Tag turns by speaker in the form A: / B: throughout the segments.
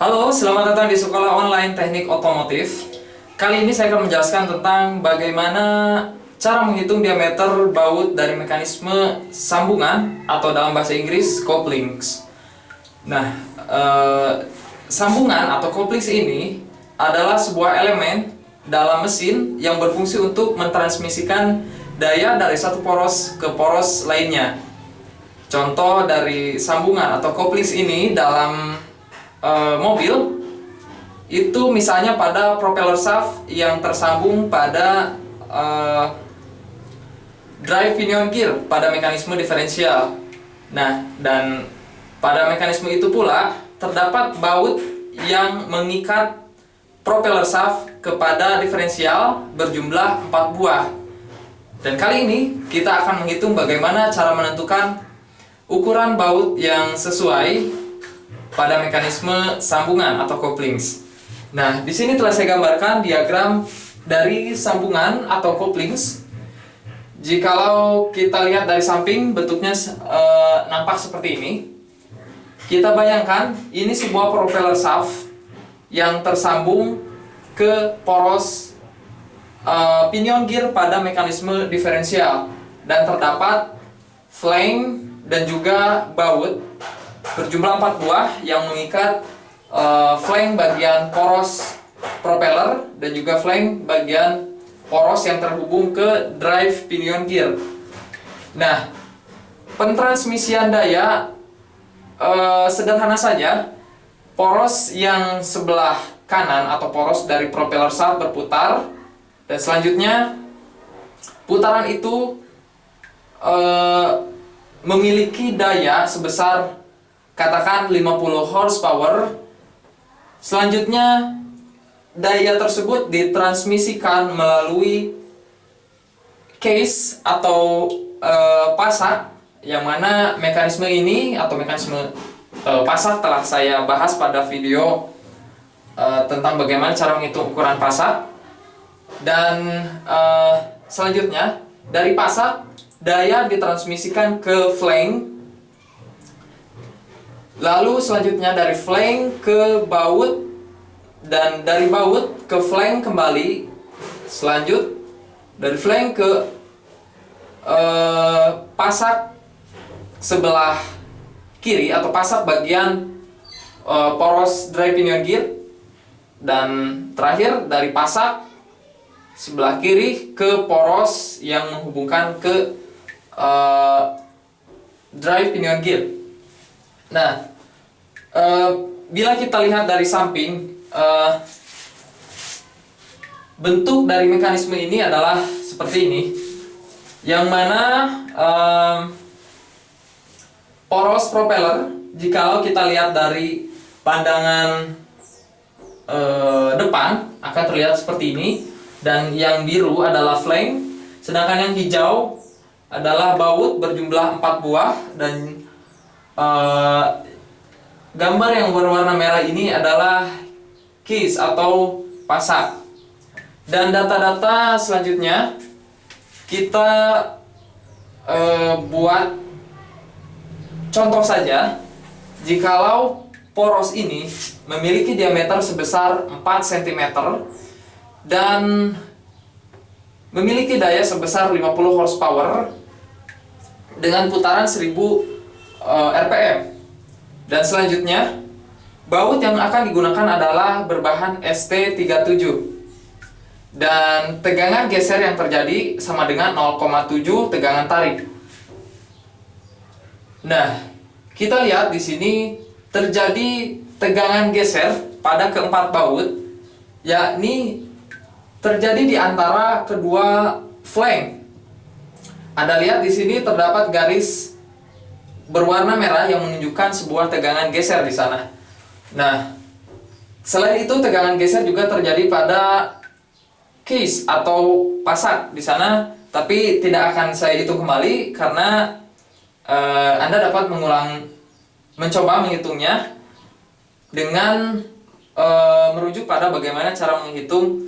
A: Halo, selamat datang di Sekolah Online Teknik Otomotif. Kali ini saya akan menjelaskan tentang bagaimana cara menghitung diameter baut dari mekanisme sambungan atau dalam bahasa Inggris couplings. Nah, sambungan atau couplings ini adalah sebuah elemen dalam mesin yang berfungsi untuk mentransmisikan daya dari satu poros ke poros lainnya. Contoh dari sambungan atau couplings ini dalam mobil itu misalnya pada propeller shaft yang tersambung pada drive pinion gear pada mekanisme diferensial. Nah, dan pada mekanisme itu pula terdapat baut yang mengikat propeller shaft kepada diferensial berjumlah 4 buah. Dan kali ini kita akan menghitung bagaimana cara menentukan ukuran baut yang sesuai pada mekanisme sambungan atau couplings. Nah, di sini telah saya gambarkan diagram dari sambungan atau couplings. Jikalau kita lihat dari samping, bentuknya nampak seperti ini. Kita bayangkan ini sebuah propeller shaft yang tersambung ke poros pinion gear pada mekanisme diferensial, dan terdapat flange dan juga baut berjumlah 4 buah yang mengikat flange bagian poros propeller dan juga flange bagian poros yang terhubung ke drive pinion gear. Nah, pentransmisian daya sederhana saja. Poros yang sebelah kanan atau poros dari propeller shaft berputar, dan selanjutnya putaran itu memiliki daya sebesar katakan 50 horsepower. Selanjutnya daya tersebut ditransmisikan melalui case atau pasak, yang mana mekanisme ini atau mekanisme pasak telah saya bahas pada video tentang bagaimana cara menghitung ukuran pasak. Dan selanjutnya dari pasak daya ditransmisikan ke flange. Lalu selanjutnya dari flange ke baut, dan dari baut ke flange kembali. Selanjut dari flange ke pasak sebelah kiri atau pasak bagian poros drive pinion gear. Dan terakhir dari pasak sebelah kiri ke poros yang menghubungkan ke drive pinion gear. Nah, bila kita lihat dari samping, bentuk dari mekanisme ini adalah seperti ini, yang mana poros propeller, jikalau kita lihat dari pandangan depan, akan terlihat seperti ini, dan yang biru adalah flange, sedangkan yang hijau adalah baut berjumlah 4 buah, dan gambar yang berwarna merah ini adalah case atau pasak. Dan data-data selanjutnya kita buat contoh saja. Jikalau poros ini memiliki diameter sebesar 4 cm dan memiliki daya sebesar 50 horsepower dengan putaran 1000 RPM. Dan selanjutnya baut yang akan digunakan adalah berbahan ST37, dan tegangan geser yang terjadi sama dengan 0,7 tegangan tarik. Nah, kita lihat di sini terjadi tegangan geser pada keempat baut, yakni terjadi di antara kedua flange. Anda lihat di sini terdapat garis berwarna merah yang menunjukkan sebuah tegangan geser di sana. Nah, selain itu tegangan geser juga terjadi pada case atau pasak di sana, tapi tidak akan saya hitung kembali karena Anda dapat mencoba menghitungnya dengan merujuk pada bagaimana cara menghitung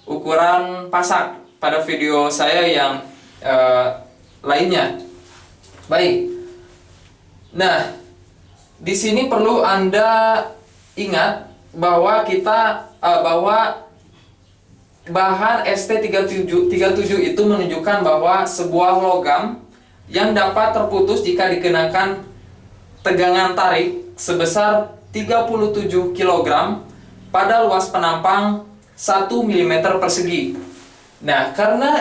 A: ukuran pasak pada video saya yang lainnya. Baik. Nah, di sini perlu Anda ingat bahwa bahwa bahan ST37 itu menunjukkan bahwa sebuah logam yang dapat terputus jika dikenakan tegangan tarik sebesar 37 kg pada luas penampang 1 mm persegi. Nah, karena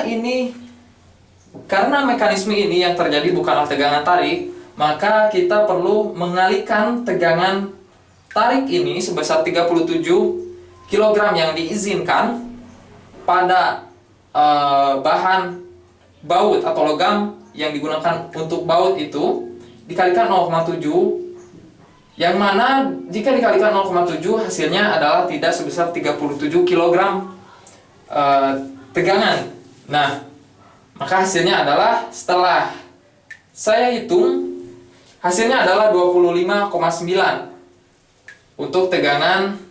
A: mekanisme ini yang terjadi bukanlah tegangan tarik, maka kita perlu mengalihkan tegangan tarik ini sebesar 37 kg yang diizinkan pada bahan baut atau logam yang digunakan untuk baut itu dikalikan 0,7, yang mana jika dikalikan 0,7 hasilnya adalah tidak sebesar 37 kg tegangan. Nah, maka hasilnya adalah, setelah saya hitung, hasilnya adalah 25,9 untuk tegangan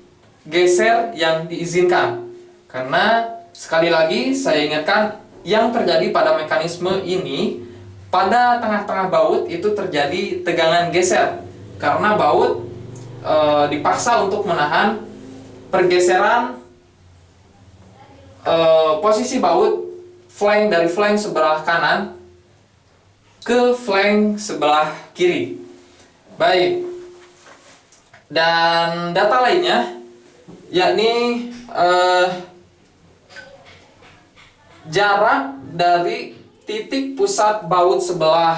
A: geser yang diizinkan. Karena sekali lagi saya ingatkan, yang terjadi pada mekanisme ini, pada tengah-tengah baut itu terjadi tegangan geser karena baut dipaksa untuk menahan pergeseran posisi baut dari flank sebelah kanan ke flank sebelah kiri. Baik, dan data lainnya yakni jarak dari titik pusat baut sebelah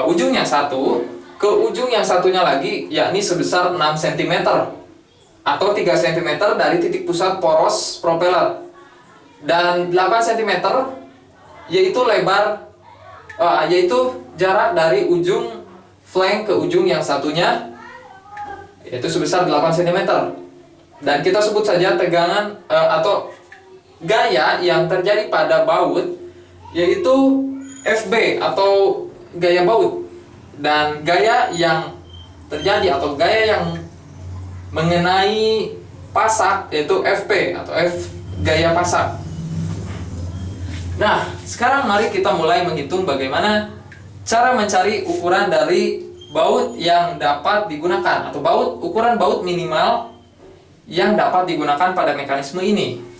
A: ujung yang satu ke ujung yang satunya lagi, yakni sebesar 6 cm atau 3 cm dari titik pusat poros propeller, dan 8 cm yaitu jarak dari ujung flank ke ujung yang satunya, yaitu sebesar 8 cm. Dan kita sebut saja tegangan atau gaya yang terjadi pada baut yaitu FB atau gaya baut, dan gaya yang terjadi atau gaya yang mengenai pasak yaitu FP atau F gaya pasak. Nah, sekarang mari kita mulai menghitung bagaimana cara mencari ukuran dari baut yang dapat digunakan atau ukuran baut minimal yang dapat digunakan pada mekanisme ini.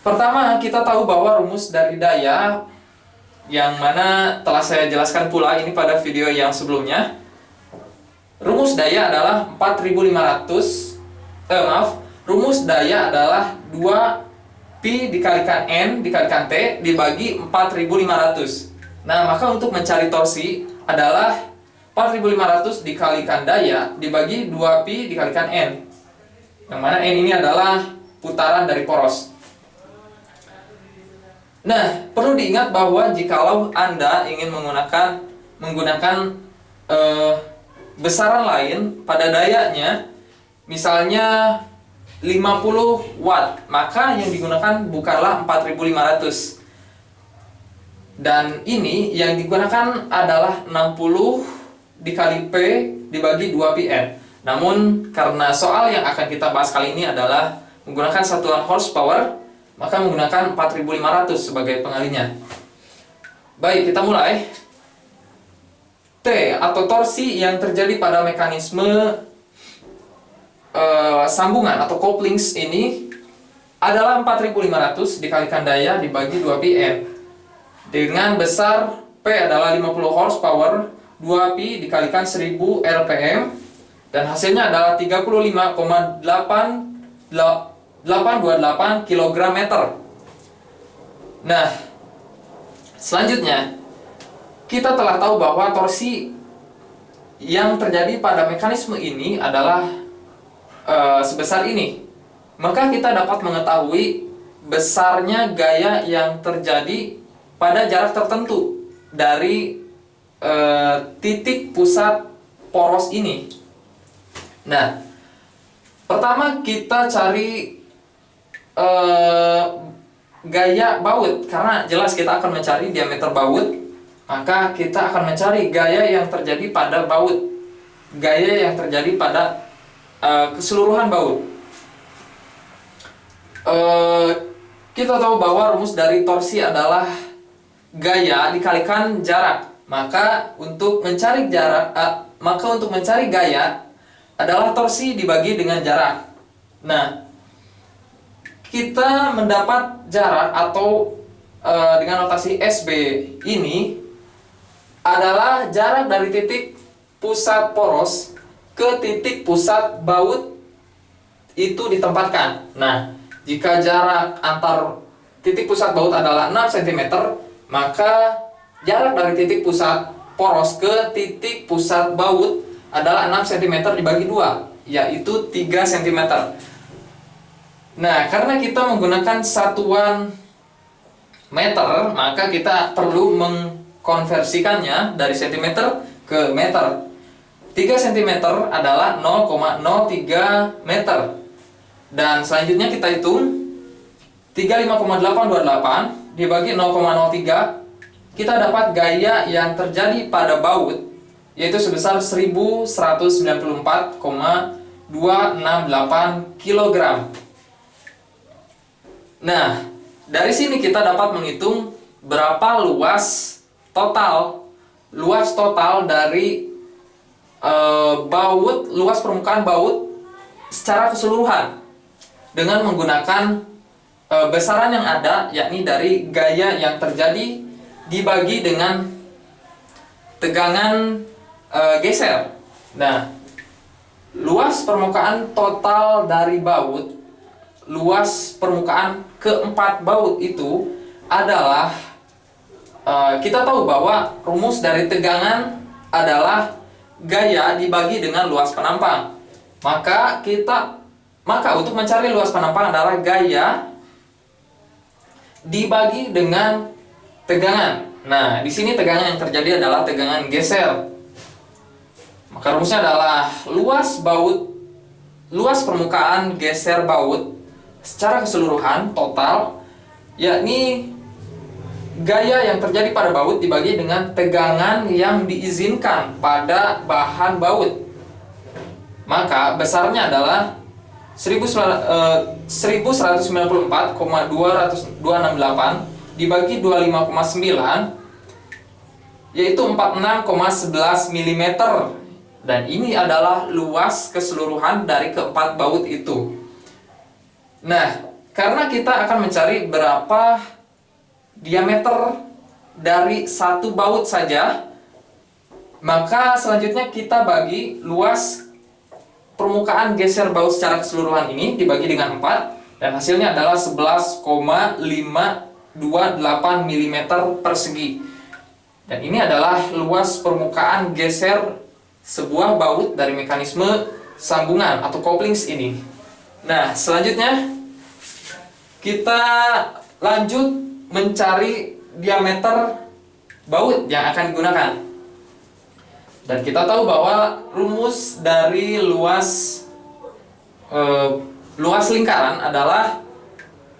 A: Pertama, kita tahu bahwa rumus dari daya, yang mana telah saya jelaskan pula ini pada video yang sebelumnya. Rumus daya adalah 4.500, rumus daya adalah 2pi dikalikan N dikalikan T dibagi 4.500. Nah, maka untuk mencari torsi adalah 4.500 dikalikan daya dibagi 2pi dikalikan N, yang mana N ini adalah putaran dari poros. Nah, perlu diingat bahwa jikalau Anda ingin menggunakan besaran lain pada dayanya, misalnya 50 watt, maka yang digunakan bukanlah 4.500. Dan ini yang digunakan adalah 60 dikali P dibagi 2πn. Namun karena soal yang akan kita bahas kali ini adalah menggunakan satuan horsepower, maka menggunakan 4.500 sebagai pengalinya. Baik, kita mulai. T atau torsi yang terjadi pada mekanisme sambungan atau couplings ini adalah 4.500 dikalikan daya dibagi 2πn, dengan besar P adalah 50 horsepower, 2pi dikalikan 1000 rpm, dan hasilnya adalah 35,828 kg/m. Nah, selanjutnya kita telah tahu bahwa torsi yang terjadi pada mekanisme ini adalah sebesar ini. Maka kita dapat mengetahui besarnya gaya yang terjadi pada jarak tertentu dari titik pusat poros ini. Nah, pertama kita cari gaya baut, karena jelas kita akan mencari diameter baut, maka kita akan mencari gaya yang terjadi pada baut, gaya yang terjadi pada keseluruhan baut. Kita tahu bahwa rumus dari torsi adalah gaya dikalikan jarak. Maka untuk mencari gaya, adalah torsi dibagi dengan jarak. Nah, kita mendapat jarak atau dengan notasi SB ini adalah jarak dari titik pusat poros ke titik pusat baut itu ditempatkan. Nah, jika jarak antar titik pusat baut adalah 6 cm, maka jarak dari titik pusat poros ke titik pusat baut adalah 6 cm dibagi 2, yaitu 3 cm. Nah, karena kita menggunakan satuan meter, maka kita perlu mengkonversikannya dari cm ke meter. 3 cm adalah 0,03 meter. Dan selanjutnya kita hitung 35,828 dibagi 0,03, kita dapat gaya yang terjadi pada baut yaitu sebesar 1194,268 kg. Nah, dari sini kita dapat menghitung berapa luas total dari luas permukaan baut secara keseluruhan dengan menggunakan besaran yang ada, yakni dari gaya yang terjadi dibagi dengan tegangan geser. Nah, luas permukaan total dari baut, luas permukaan keempat baut itu adalah kita tahu bahwa rumus dari tegangan adalah gaya dibagi dengan luas penampang. Maka untuk mencari luas penampang adalah gaya dibagi dengan tegangan. Nah, di sini tegangan yang terjadi adalah tegangan geser. Maka rumusnya adalah luas permukaan geser baut secara keseluruhan total, yakni gaya yang terjadi pada baut dibagi dengan tegangan yang diizinkan pada bahan baut. Maka besarnya adalah 1194,268 dibagi 25,9, yaitu 46,11 mm. Dan ini adalah luas keseluruhan dari keempat baut itu. Nah, karena kita akan mencari berapa diameter dari satu baut saja, maka selanjutnya kita bagi luas permukaan geser baut secara keseluruhan ini dibagi dengan 4, dan hasilnya adalah 11,528 mm persegi. Dan ini adalah luas permukaan geser sebuah baut dari mekanisme sambungan atau couplings ini. Nah, selanjutnya kita lanjut mencari diameter baut yang akan digunakan. Dan kita tahu bahwa rumus dari luas lingkaran adalah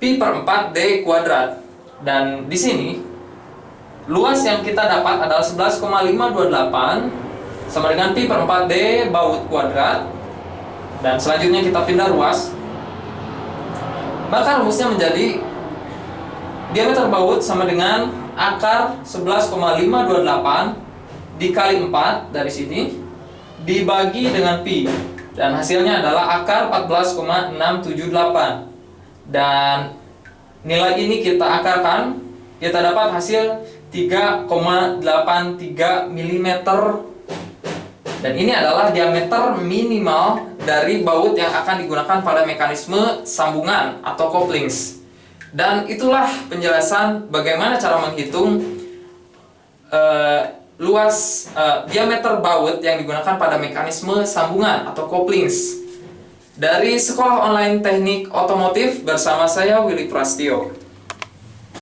A: pi per 4d kuadrat. Dan di sini luas yang kita dapat adalah 11,528 sama dengan pi per 4d baut kuadrat. Dan selanjutnya kita pindah ruas, maka rumusnya menjadi diameter baut sama dengan akar 11,528 dikali 4 dari sini dibagi dengan pi, dan hasilnya adalah akar 14,678. Dan nilai ini kita akarkan, kita dapat hasil 3,83 mm. Dan ini adalah diameter minimal dari baut yang akan digunakan pada mekanisme sambungan atau couplings. Dan itulah penjelasan bagaimana cara menghitung luas diameter baut yang digunakan pada mekanisme sambungan atau couplings dari Sekolah Online Teknik Otomotif bersama saya Willy Prastio.